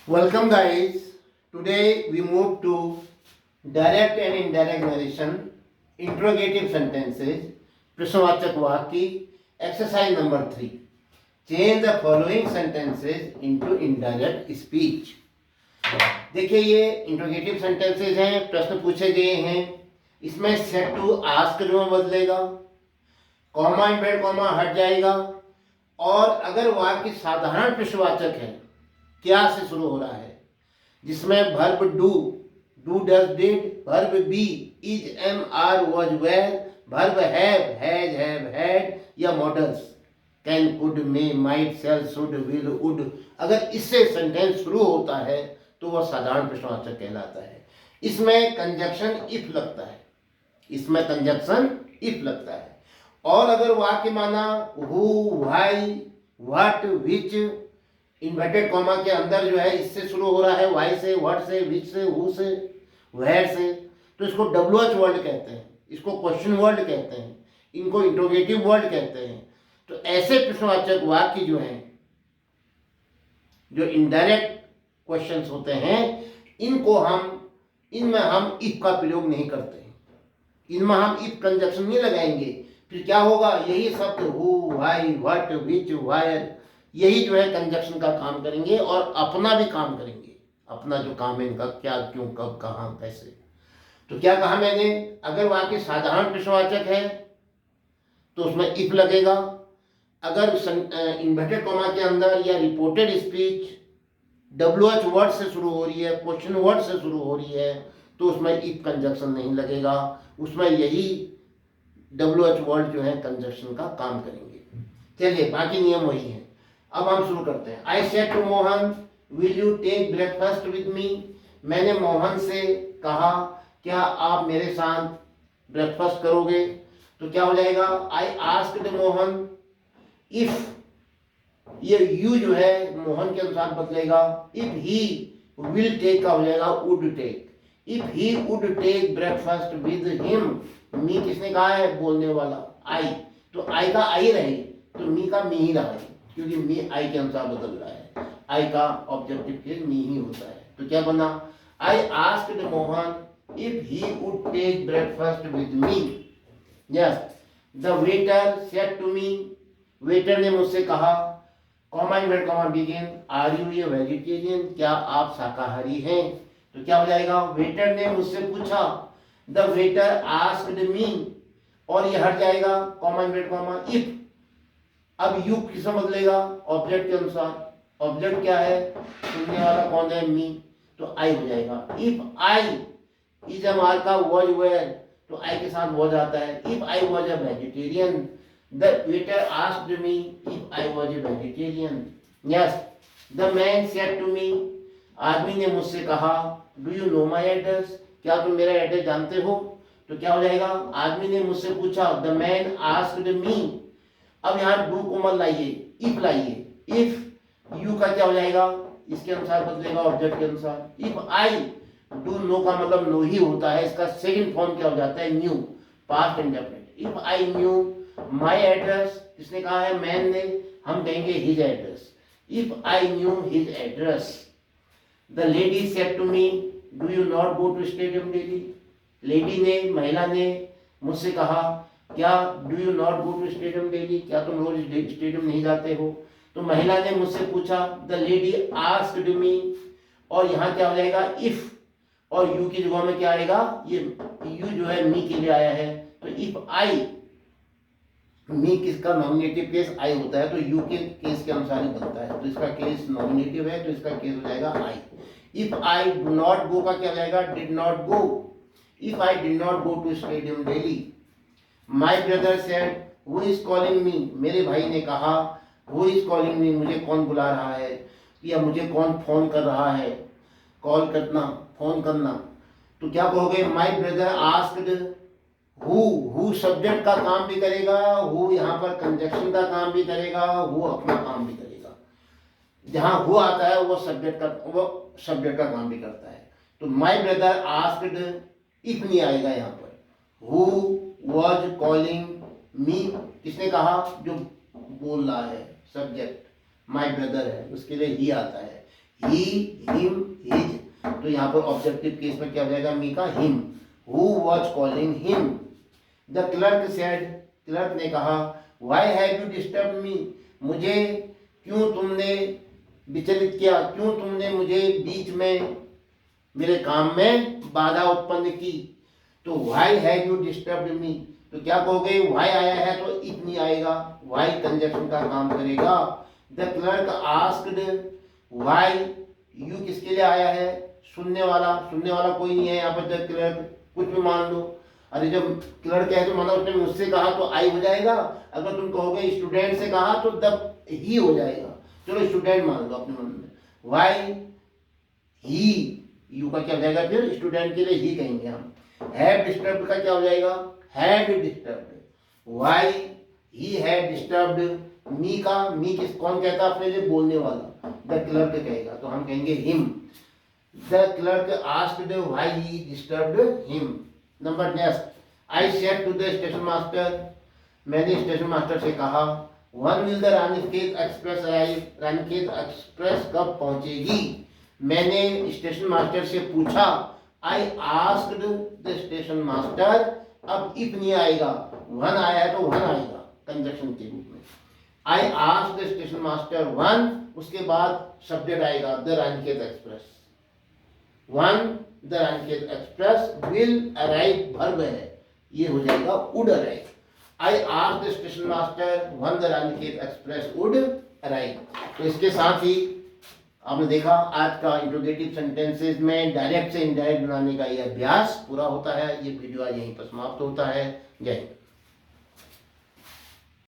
Welcome guys. Today we move to direct and indirect narration, interrogative sentences, प्रश्नवाचक वाक्य, exercise number 3. Change the following sentences into indirect speech. देखिए ये interrogative sentences हैं, प्रश्न पूछे गए हैं. इसमें सेट टू आस्क में बदलेगा, कॉमा इनवर्टेड कॉमा हट जाएगा और अगर वाक्य साधारण प्रश्नवाचक है, क्या से शुरू हो रहा है, जिसमें verb do does did, verb be is am are was were, verb have had या modals can could may might shall should will would, अगर इससे सेंटेंस शुरू होता है तो वह साधारण प्रश्नवाचक कहलाता है. इसमें कंजक्शन इफ लगता है, इसमें कंजक्शन इफ लगता है. और अगर वाक्य माना who, why, what, which, inverted comma के अंदर जो है इससे शुरू हो रहा है, वाई से, व्हाट से, विच से, हु से, वेयर से, तो इसको WH वर्ड कहते हैं, इसको क्वेश्चन वर्ड कहते हैं, इनको इंट्रोगेटिव वर्ड कहते हैं. तो ऐसे प्रश्नवाचक वाक्य जो हैं, जो इनडायरेक्ट क्वेश्चंस होते हैं, इनमें हम इफ का प्रयोग नहीं करते हैं, इनमें हम इफ कंजक्शन नहीं लगाएंगे. फिर क्या होगा, यही शब्द who, why, what, which, wire, यही जो है कंजक्शन का काम करेंगे और अपना भी काम करेंगे. अपना जो काम है इनका, क्या, क्यों, कब, कहाँ, कैसे. तो क्या कहा मैंने, अगर वाक्य साधारण प्रश्नवाचक है तो उसमें इफ लगेगा. अगर इन्वर्टेड कॉमा के अंदर या रिपोर्टेड स्पीच WH वर्ड से शुरू हो रही है, क्वेश्चन वर्ड से शुरू हो रही है, तो उसमें इफ कंजक्शन नहीं लगेगा, उसमें यही WH वर्ड जो है कंजक्शन का काम करेंगे. चलिए बाकी नियम वही है. अब हम शुरू करते हैं. I said to Mohan will you take breakfast with me, मैंने मोहन से कहा क्या आप मेरे साथ ब्रेकफास्ट करोगे. तो क्या हो जाएगा, आई आस्क्ड मोहन इफ, ये यू जो है मोहन के अनुसार बदलेगा. इफ ही विल टेक का हो जाएगा would take. If he would take breakfast with him, me किसने कहा है, बोलने वाला आई, तो आई का आई रहे तो मी का मी ही रहा, क्योंकि मी आई के अनुसार बदल रहा है. आई का ऑब्जेक्टिव के मी ही होता है. तो क्या बना, I asked Mohan if he would take breakfast with me. Yes, the waiter said to me, waiter ने मुझसे कहा, comma inverted comma begin, are you a vegetarian, क्या आप शाकाहारी हैं. तो क्या हो जाएगा, वेटर ने मुझसे पूछा, द वेटर आस्क्ड मी, और ये हट जाएगा कॉमा इनवर्टेड कॉमा इफ. अब यू किसमें बदलेगा, ऑब्जेक्ट के अनुसार. ऑब्जेक्ट क्या है, सुनने वाला कौन है, मी, तो आई हो जाएगा. If I is am are का वॉज वेयर, तो आई के साथ वॉज आता है. If I was a vegetarian, the waiter asked me if I was a vegetarian. Yes, the man said to me, आदमी ने मुझसे कहा, do you know my address, क्या तुम मेरा एड्रेस जानते हो. तो क्या हो जाएगा, आदमी ने मुझसे पूछा, द मैन आस्क्ड मी. अब यहाँ डू कोमल लाइए, इफ लाइए. इफ यू का क्या हो जाएगा, इसके अनुसार बदलेगा, ऑब्जेक्ट के अनुसार. इफ आई, डू नो का मतलब नो ही होता है, इसका सेकंड फॉर्म क्या हो जाता है, knew, past indefinite. If I knew my address, किसने कहा है, मैन ने, हम कहेंगे his address. If I knew his address. The lady said to me, do you not go to stadium daily, lady ने, महिला ने मुझसे कहा, क्या do you not go to stadium daily, क्या तुम रोज स्टेडियम नहीं जाते हो. तो महिला ने मुझसे पूछा, द लेडी आस्क्ड मी, और यहाँ क्या हो जाएगा, इफ, और यू की जगह में क्या आएगा, ये यू जो है मी के लिए आया है. तो इफ आई, मी किसका नॉमिनेटिव केस आई होता है, तो यू के केस के अनुसार ही बनता है. तो इसका केस नॉमिनेटिव है, तो इसका केस हो जाएगा I. If I do not go का क्या हो जाएगा, did not go. If I did not go to stadium daily. My brother said who is calling me, मेरे भाई ने कहा, हु इज कॉलिंग मी, मुझे कौन बुला रहा है, या मुझे कौन फोन कर रहा है. कॉल करना, फोन करना. तो क्या कहोगे, my brother asked who subject का काम भी करेगा, हु यहाँ पर कंजक्शन का काम भी करेगा, हु अपना काम भी करेगा. जहाँ हु आता है वो सब्जेक्ट का काम भी करता है. तो माई ब्रदर आस्क्ड, इफ नहीं आएगा यहाँ पर. हु वॉज कॉलिंग मी, किसने कहा, जो बोल रहा है, सब्जेक्ट माई ब्रदर है, उसके लिए ही आता है. ही, हिम, हिज। तो यहाँ पर ऑब्जेक्टिव केस में क्या हो जाएगा, मी का him. Who was calling him. The clerk said, clerk ने कहा, why have you disturb me, मुझे क्यों तुमने विचलित किया, क्यों तुमने मुझे बीच में मेरे काम में बाधा उत्पन्न की। तो why have you disturb me, तो क्या कहोगे, व्हाई आया है तो इफ नहीं आएगा, व्हाई कंजक्शन का काम करेगा। The clerk asked, why, you किसके लिए आया है, सुनने वाला, सुनने वाला कोई नहीं है यहाँ पर। द क्लर्क कुछ भी मान लो, अरे जब क्लर्क है तो माना उसने मुझसे कहा तो आई हो जाएगा। अगर तुम कहोगे स्टूडेंट से कहा तो द ही हो जाएगा। चलो स्टूडेंट मान लो अपने मन में। व्हाई ही, यू का क्या हो जाएगा, फिर स्टूडेंट के लिए ही कहेंगे हम। हैव डिस्टर्ब्ड का क्या हो जाएगा, had disturbed. Why he had disturbed me का, मी किस, कौन कहता अपने लिए, बोलने वाला, द क्लर्क कहेगा तो हम कहेंगे him. The clerk asked why he disturbed him. Number next, I said to the station master, मैंने स्टेशन मास्टर से कहा, when will the Ranikhet Express arrive, Ranikhet Express कब पहुंचेगी। मैंने स्टेशन मास्टर से पूछा, I asked the station master, अब if नहीं आएगा, वन आया है तो वन आएगा कंजक्शन के रूप में। आई asked the station master one, उसके बाद सब्जेक्ट आएगा the Ranikhet express. One the Ranikhet express will arrive verb है, ये हो जाएगा would arrive. I asked the station master one the Ranikhet express would arrive. तो इसके साथ ही आपने देखा आज का इंट्रोगेटिव सेंटेंसेस में डायरेक्ट से इनडायरेक्ट बनाने का ये अभ्यास पूरा होता है। ये वीडियो आज यहीं पर समाप्त होता है। जय हिंद।